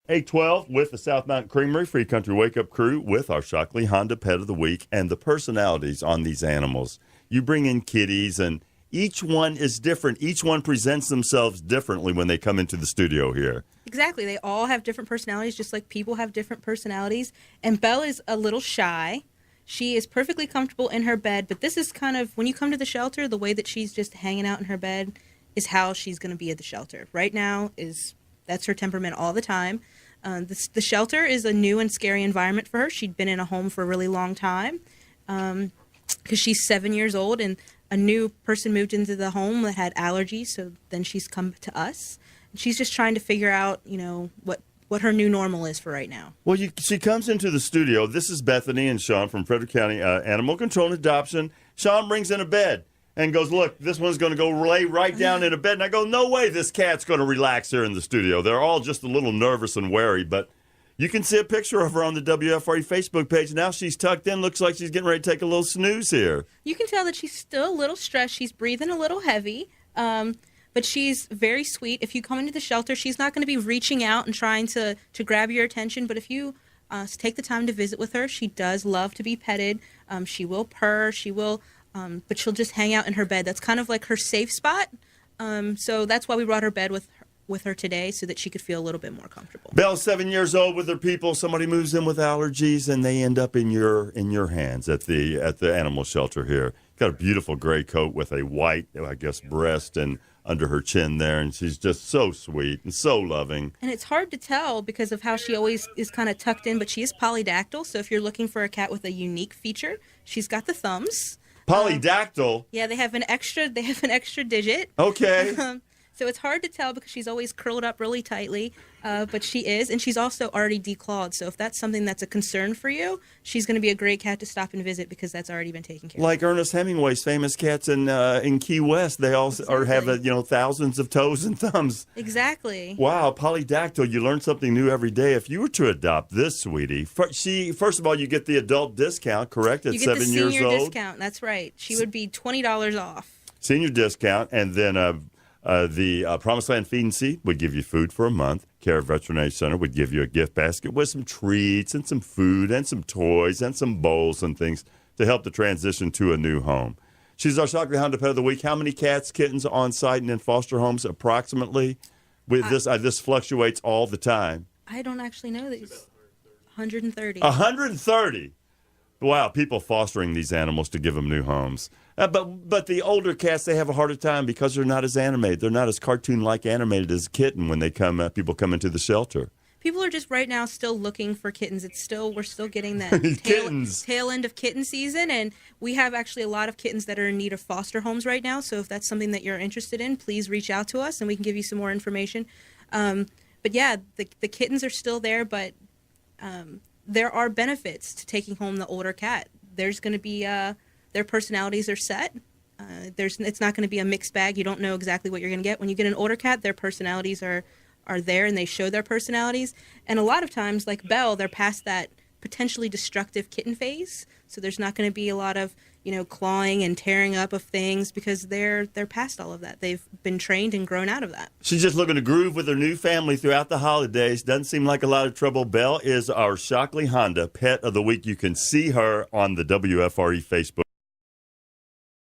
8:12 with the South Mountain Creamery Free Country Wake Up Crew with our Shockley Honda Pet of the Week and the personalities on these animals. You bring in kitties, and each one is different. Each one presents themselves differently when they come into the studio here. Exactly. They all have different personalities, just like people have different personalities. And Belle is a little shy. She is perfectly comfortable in her bed, but this is kind of, when you come to the shelter, the way that she's just hanging out in her bed is how she's going to be at the shelter. Right now, that's her temperament all the time. The shelter is a new and scary environment for her. She'd been in a home for a really long time because she's 7 years old, and a new person moved into the home that had allergies, so then she's come to us. And she's just trying to figure out, what her new normal is for right now. Well, she comes into the studio. This is Bethany and Sean from Frederick County Animal Control and Adoption. Sean brings in a bed and goes, look, this one's going to go lay right down in a bed. And I go, no way this cat's going to relax here in the studio. They're all just a little nervous and wary, but you can see a picture of her on the WFRE Facebook page. Now she's tucked in. Looks like she's getting ready to take a little snooze here. You can tell that she's still a little stressed. She's breathing a little heavy. But she's very sweet. If you come into the shelter, she's not going to be reaching out and trying to grab your attention. But if you take the time to visit with her, she does love to be petted. She will purr. But she'll just hang out in her bed. That's kind of like her safe spot. So that's why we brought her bed with her today, so that she could feel a little bit more comfortable. Belle's 7 years old with her people. Somebody moves in with allergies, and they end up in your hands at the animal shelter here. Got a beautiful gray coat with a white, I guess, breast and under her chin there, and she's just so sweet and so loving. And it's hard to tell because of how she always is kind of tucked in, but she is polydactyl, so if you're looking for a cat with a unique feature, she's got the thumbs. Polydactyl? Yeah, they have an extra digit. Okay. So it's hard to tell because she's always curled up really tightly, but she is, and she's also already declawed. So if that's something that's a concern for you, she's going to be a great cat to stop and visit because that's already been taken care of. Like Ernest Hemingway's famous cats in Key West, they all have thousands of toes and thumbs. Exactly. Wow, polydactyl! You learn something new every day. If you were to adopt this sweetie, first of all, you get the adult discount, correct? At 7 years old, you get the senior discount. That's right. She would be $20 off. Senior discount, and then the Promised Land Feed and Seed would give you food for a month. Care Veterinary Center would give you a gift basket with some treats and some food and some toys and some bowls and things to help the transition to a new home. She's our Shockley Honda Pet of the Week. How many cats, kittens on site and in foster homes approximately? With this fluctuates all the time. I don't actually know these. 130. 130. Wow, people fostering these animals to give them new homes. But the older cats, they have a harder time because they're not as animated. They're not as cartoon-like animated as a kitten when people come into the shelter. People are just right now still looking for kittens. We're still getting that tail end of kitten season, and we have actually a lot of kittens that are in need of foster homes right now. So if that's something that you're interested in, please reach out to us, and we can give you some more information. But yeah, the kittens are still there, but there are benefits to taking home the older cat. There's going to be their personalities are set. It's not going to be a mixed bag. You don't know exactly what you're going to get. When you get an older cat, their personalities are there, and they show their personalities. And a lot of times, like Belle, they're past that potentially destructive kitten phase. So there's not going to be a lot of clawing and tearing up of things because they're past all of that. They've been trained and grown out of that. She's just looking to groove with her new family throughout the holidays. Doesn't seem like a lot of trouble. Belle is our Shockley Honda Pet of the Week. You can see her on the WFRE Facebook.